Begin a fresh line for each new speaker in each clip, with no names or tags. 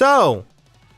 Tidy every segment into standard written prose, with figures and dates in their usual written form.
So,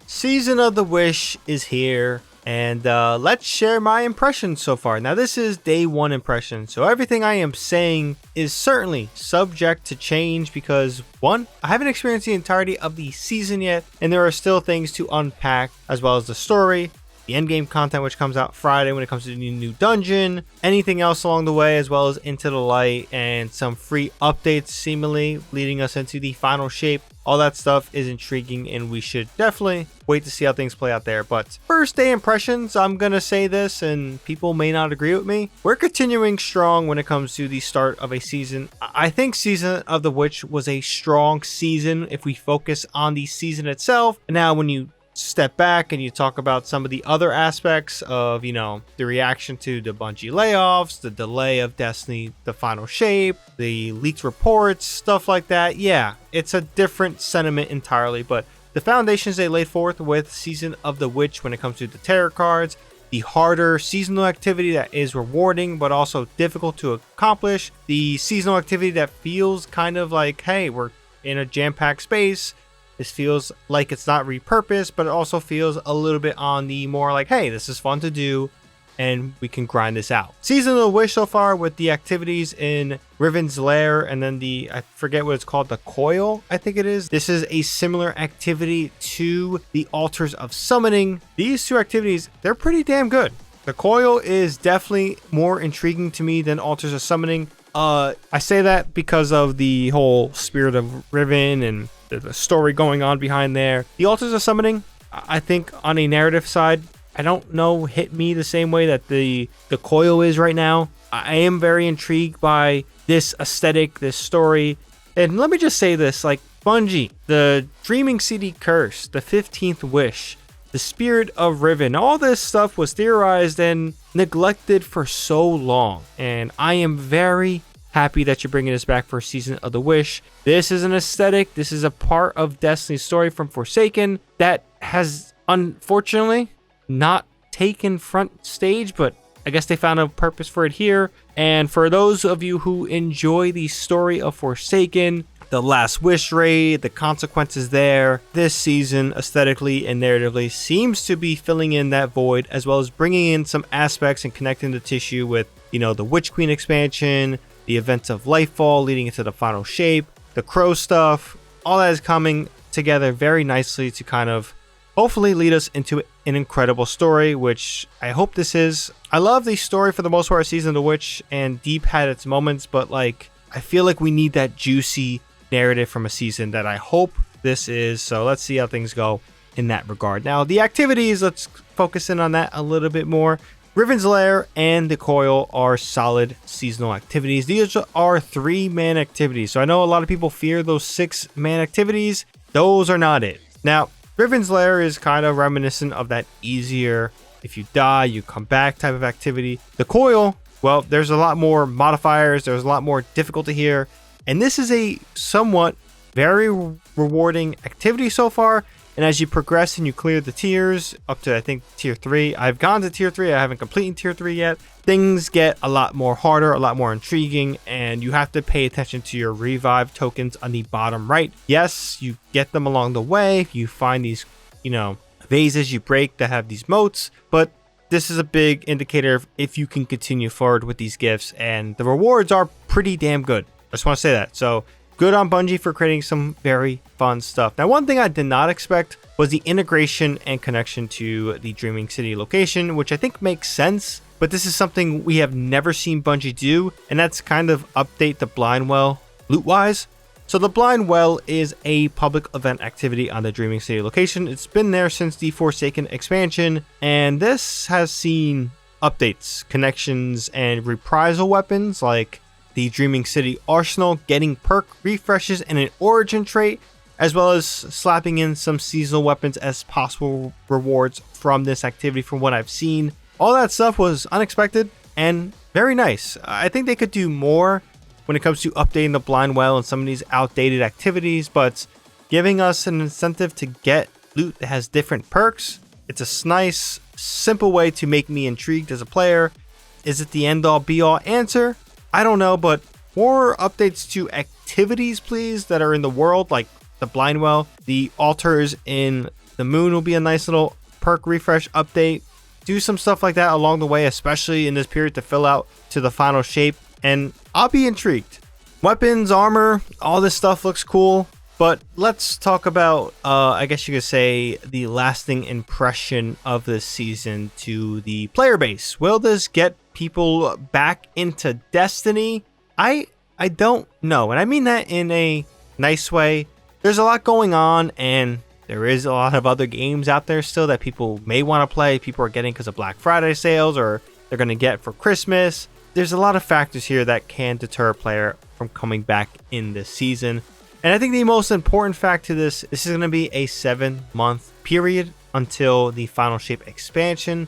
Season of the Wish is here, and let's share my impressions so far. Now, this is day one impression, so everything I am saying is certainly subject to change because, one, I haven't experienced the entirety of the season yet, and there are still things to unpack, as well as the story, the endgame content, which comes out Friday when it comes to the new dungeon, anything else along the way, as well as Into the Light, and some free updates seemingly leading us into the final shape. All that stuff is intriguing, and we should definitely wait to see how things play out there. But first day impressions, I'm gonna say this, and people may not agree with me. We're continuing strong when it comes to the start of a season. I think Season of the Witch was a strong season if we focus on the season itself. And now when you step back and you talk about some of the other aspects of, you know, the reaction to the Bungie layoffs, the delay of Destiny, the final shape, the leaked reports, stuff like that. Yeah, it's a different sentiment entirely, but the foundations they laid forth with Season of the Witch when it comes to the tarot cards, the harder seasonal activity that is rewarding but also difficult to accomplish, the seasonal activity that feels kind of like, hey, we're in a jam-packed space. This feels like it's not repurposed, but it also feels a little bit on the more like, hey, this is fun to do and we can grind this out. Season of the Wish so far with the activities in Riven's Lair and then the, I forget what it's called, the Coil, I think it is. This is a similar activity to the Altars of Summoning. These two activities, they're pretty damn good. The Coil is definitely more intriguing to me than Altars of Summoning. I say that because of the whole Spirit of Riven and the story going on behind there. The Altars of Summoning, I think on a narrative side, I don't know, hit me the same way that the Coil is right now. I am very intrigued by this aesthetic, this story. And let me just say this, like Bungie, the Dreaming City Curse, the 15th Wish, the Spirit of Riven, all this stuff was theorized and neglected for so long. And I am very happy that you're bringing this back for Season of the Wish. This is an aesthetic. This is a part of Destiny's story from Forsaken that has unfortunately not taken front stage, but I guess they found a purpose for it here. And for those of you who enjoy the story of Forsaken, the Last Wish raid, the consequences there, this season aesthetically and narratively seems to be filling in that void, as well as bringing in some aspects and connecting the tissue with, you know, the Witch Queen expansion, the events of Lightfall leading into the final shape, the Crow stuff. All that is coming together very nicely to kind of hopefully lead us into an incredible story, which I hope this is. I love the story for the most part, Season of the Witch, and Deep had its moments, but like I feel like we need that juicy narrative from a season that I hope this is. So let's see how things go in that regard. Now the activities, let's focus in on that a little bit more. Riven's Lair and the Coil are solid seasonal activities. These are 3-man activities. So I know a lot of people fear those 6-man activities. Those are not it. Now, Riven's Lair is kind of reminiscent of that easier, if you die, you come back type of activity. The Coil, well, there's a lot more modifiers. There's a lot more difficulty here. And this is a somewhat very rewarding activity so far. And as you progress and you clear the tiers up to, I think, tier 3, I've gone to tier 3. I haven't completed tier 3 yet. Things get a lot more harder, a lot more intriguing, and you have to pay attention to your revive tokens on the bottom right. Yes, you get them along the way. You find these, you know, vases you break that have these motes, but this is a big indicator of if you can continue forward with these gifts, and the rewards are pretty damn good. I just want to say that. So good on Bungie for creating some very fun stuff. Now, one thing I did not expect was the integration and connection to the Dreaming City location, which I think makes sense, but this is something we have never seen Bungie do, and that's kind of update the Blind Well loot-wise. So the Blind Well is a public event activity on the Dreaming City location. It's been there since the Forsaken expansion, and this has seen updates, connections, and reprisal weapons like the Dreaming City Arsenal getting perk refreshes and an origin trait, as well as slapping in some seasonal weapons as possible rewards from this activity from what I've seen. All that stuff was unexpected and very nice. I think they could do more when it comes to updating the Blind Well and some of these outdated activities, but giving us an incentive to get loot that has different perks, it's a nice, simple way to make me intrigued as a player. Is it the end-all be-all answer? I don't know, but more updates to activities, please, that are in the world, like the blind well. The altars in the moon will be a nice little perk refresh update. Do some stuff like that along the way, especially in this period to fill out to the final shape, and I'll be intrigued. Weapons, armor, all this stuff looks cool, but let's talk about, I guess you could say, the lasting impression of this season to the player base. Will this get people back into Destiny? I don't know, and I mean that in a nice way. There's a lot going on, and there is a lot of other games out there still that people may want to play. People are getting because of Black Friday sales, or they're going to get for Christmas. There's a lot of factors here that can deter a player from coming back in this season. And I think the most important fact to this is going to be a 7-month period until the final shape expansion.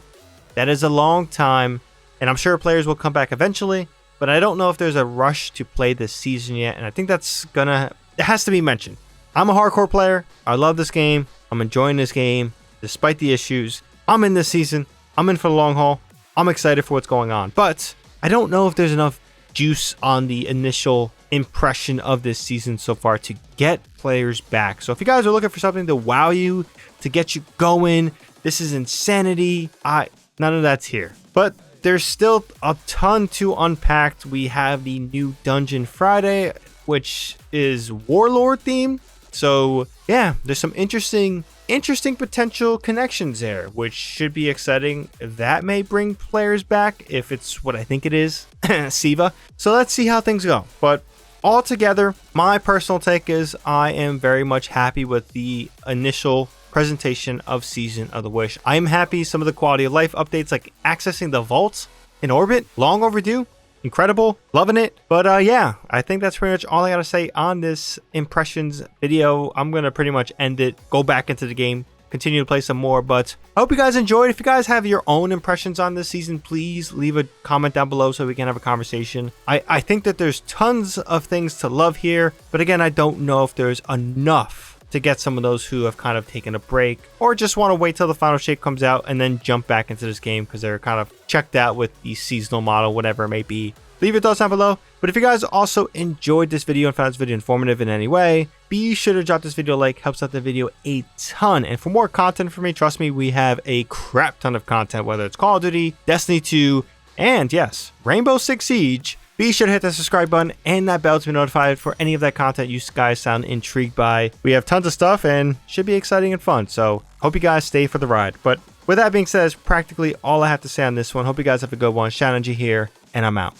That is a long time, and I'm sure players will come back eventually, but I don't know if there's a rush to play this season yet, and I think it has to be mentioned. I'm a hardcore player. I love this game. I'm enjoying this game despite the issues. I'm in this season. I'm in for the long haul. I'm excited for what's going on, but I don't know if there's enough juice on the initial impression of this season so far to get players back. So if you guys are looking for something to wow you, to get you going, this is insanity, none of that's here. But there's still a ton to unpack. We have the new Dungeon Friday, which is warlord themed. So yeah, there's some interesting potential connections there, which should be exciting. That may bring players back if it's what I think it is, Siva. So let's see how things go. But altogether, my personal take is I am very much happy with the initial presentation of Season of the Wish. I am happy some of the quality of life updates, like accessing the vaults in orbit, long overdue. Incredible, loving it. But yeah, I think that's pretty much all I gotta say on this impressions video. I'm gonna pretty much end it, go back into the game, continue to play some more. But I hope you guys enjoyed. If you guys have your own impressions on this season, please leave a comment down below so we can have a conversation. I think that there's tons of things to love here, but again, I don't know if there's enough to get some of those who have kind of taken a break or just want to wait till the final shape comes out and then jump back into this game because they're kind of checked out with the seasonal model, whatever it may be. Leave your thoughts down below. But if you guys also enjoyed this video and found this video informative in any way, be sure to drop this video a like. Helps out the video a ton. And for more content from me, trust me, we have a crap ton of content, whether it's Call of Duty, Destiny 2, and yes, Rainbow Six Siege. Be sure to hit that subscribe button and that bell to be notified for any of that content you guys sound intrigued by. We have tons of stuff and should be exciting and fun. So hope you guys stay for the ride. But with that being said, that's practically all I have to say on this one. Hope you guys have a good one. ShadowNinja here, and I'm out.